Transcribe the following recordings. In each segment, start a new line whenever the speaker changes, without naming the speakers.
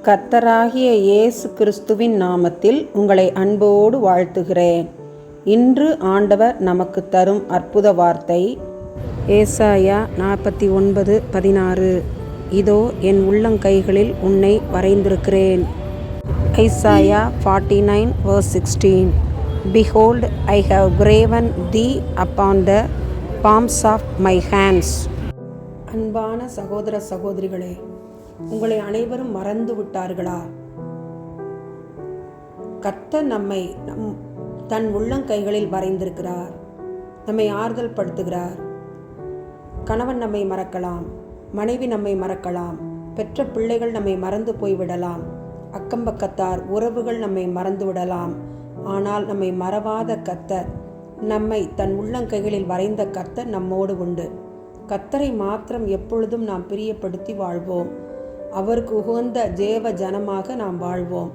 கர்த்தராகிய இயேசு கிறிஸ்துவின் நாமத்தில் உங்களை அன்போடு வாழ்த்துகிறேன். இன்று ஆண்டவர் நமக்கு தரும் அற்புத வார்த்தை ஏசாயா 49:16. இதோ என் உள்ளங்கைகளில் உன்னை வரைந்திருக்கிறேன். Isaiah 49:16. Behold, I have graven thee upon the palms of my hands. அன்பான சகோதர சகோதரிகளே, உங்களை அனைவரும் மறந்து விட்டார்களா? கர்த்தர் நம்மை தன் உள்ளங்கைகளில் வரைந்திருக்கிறார். நம்மை ஆறுதல் படுத்துகிறார். கணவன் நம்மை மறக்கலாம், மனைவி நம்மை மறக்கலாம், பெற்ற பிள்ளைகள் நம்மை மறந்து போய்விடலாம், அக்கம்பக்கத்தார் உறவுகள் நம்மை மறந்து விடலாம். ஆனால் நம்மை மறவாத கர்த்தர், நம்மை தன் உள்ளங்கைகளில் வரைந்த கர்த்தர் நம்மோடு உண்டு. கர்த்தரை மாத்திரம் எப்பொழுதும் நாம் பிரியப்படுத்தி வாழ்வோம். அவருக்கு உகந்த தேவ ஜனமாக நாம் வாழ்வோம்.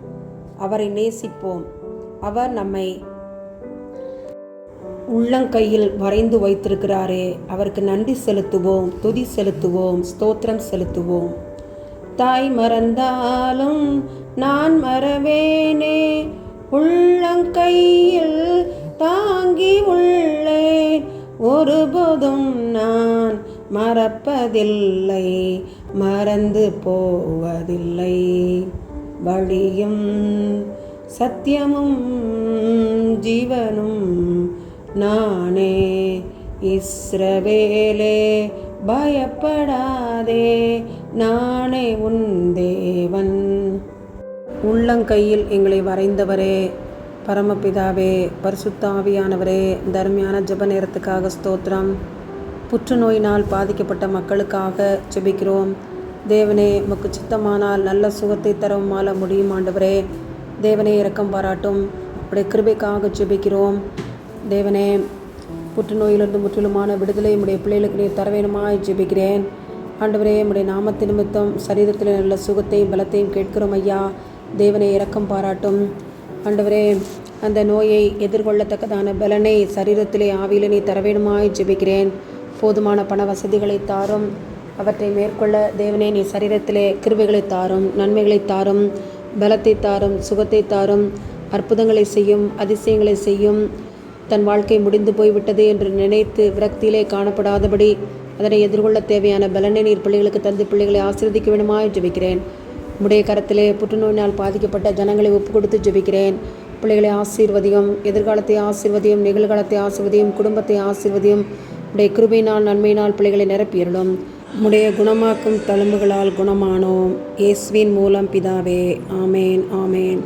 அவரை நேசிப்போம். அவர் நம்மை உள்ளங்கையில் வரைந்து வைத்திருக்கிறாரே, அவருக்கு நன்றி செலுத்துவோம், துதி செலுத்துவோம், ஸ்தோத்திரம் செலுத்துவோம். தாய் மறந்தாலும் நான் மறவேனே, உள்ளங்கையில் தாங்கி உள்ளேன், ஒருபோதும் நான் மறப்பதில்லை, மறந்து போவதில்லை. வழியும் சத்தியமும் ஜீவனும் நானே, இஸ்ரவேலே பயப்படாதே, நானே உன் தேவன். உள்ளங்கையில் எங்களை வரைந்தவரே, பரமபிதாவே, பரிசுத்த ஆவியானவரே, தர்மியான ஜெப நேரத்துக்காக ஸ்தோத்திரம். புற்றுநோயினால் பாதிக்கப்பட்ட மக்களுக்காக ஜெபிக்கிறோம். தேவனே, உமக்கு சித்தமானால் நல்ல சுகத்தை தரவுமால முடியும். ஆண்டவரே, தேவனே இரக்கம் பாராட்டும். உடைய கிருபைக்காக ஜெபிக்கிறோம். தேவனே, புற்றுநோயிலிருந்து முற்றிலுமான விடுதலை உடைய பிள்ளைகளுக்கு நீர் தர வேணுமாய் ஜெபிக்கிறேன். ஆண்டவரே, உடைய நாமத்து நிமித்தம் சரீரத்தில் நல்ல சுகத்தையும் பலத்தையும் கேட்கிறோம் ஐயா. தேவனே இரக்கம் பாராட்டும். ஆண்டவரே, அந்த நோயை எதிர்கொள்ளத்தக்கதான பலனை சரீரத்திலே ஆவியிலே நீ தர வேணுமாய் ஜெபிக்கிறேன். போதுமான பண வசதிகளை தாரும். அவற்றை மேற்கொள்ள தேவனே நீ சரீரத்திலே கிருபைகளை தாரும், நன்மைகளை தாரும், பலத்தை தாரும், சுகத்தை தாரும், அற்புதங்களை செய்யும், அதிசயங்களை செய்யும். தன் வாழ்க்கை முடிந்து போய்விட்டது என்று நினைத்து விரக்தியிலே காணப்படாதபடி அதனை எதிர்கொள்ள தேவையான பலனை நீர் பிள்ளைகளுக்கு தந்து பிள்ளைகளை ஆசீர்வதிக்க வேண்டுமாய் ஜெபிக்கிறேன். உடைய கரத்திலே புற்றுநோயினால் பாதிக்கப்பட்ட ஜனங்களை ஒப்பு கொடுத்து ஜெபிக்கிறேன். பிள்ளைகளை ஆசீர்வதியும், எதிர்காலத்தை ஆசீர்வதியும், நிகழ்காலத்தை ஆசீர்வதியும், குடும்பத்தை ஆசீர்வதியும். உடைய கிருபையினால் நன்மையினால் பிள்ளைகளை நிரப்பியருளும். உடைய குணமாக்கும் தழும்புகளால் குணமானோம். இயேசுவின் மூலம் பிதாவே, ஆமேன், ஆமேன்.